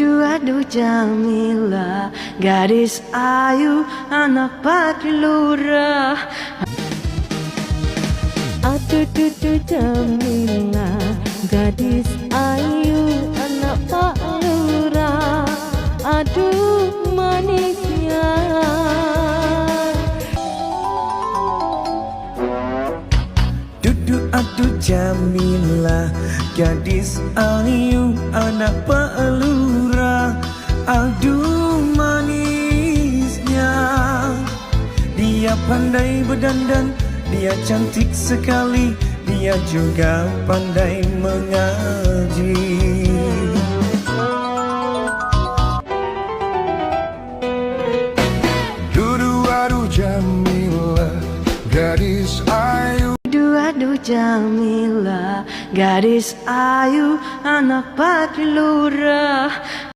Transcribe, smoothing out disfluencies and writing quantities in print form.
Aduh Jamila, gadis ayu, anak Pak Lurah. Aduh Jamila, gadis ayu, anak Pak Lurah. Aduh manisnya. Aduh Jamila, gadis ayu, anak Pak Lurah. Aduh manisnya. Dia pandai berdandan, dia cantik sekali, dia juga pandai mengaji. Aduh Jamila, gadis ayu. Aduh Jamila, gadis ayu, anak Pak Lurah.